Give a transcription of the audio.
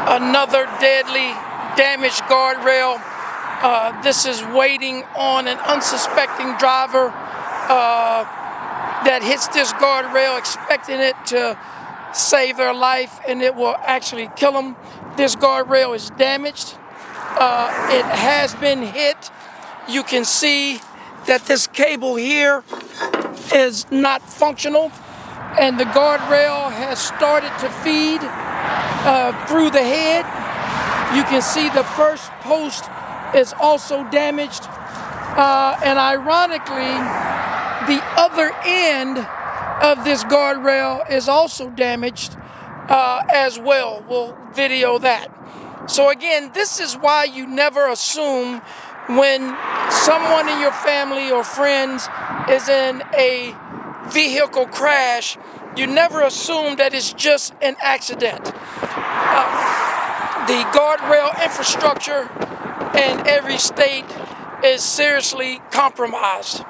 Another deadly damaged guardrail. This is waiting on an unsuspecting driver that hits this guardrail, expecting it to save their life, and it will actually kill them. This guardrail is damaged. It has been hit. You can see that this cable here is not functional, and the guardrail has started to feed through the head. You can see the first post is also damaged, and ironically, the other end of this guardrail is also damaged as well. We'll video that. So again, this is why you never assume when someone in your family or friends is in a vehicle crash, you never assume that it's just an accident. The guardrail infrastructure in every state is seriously compromised.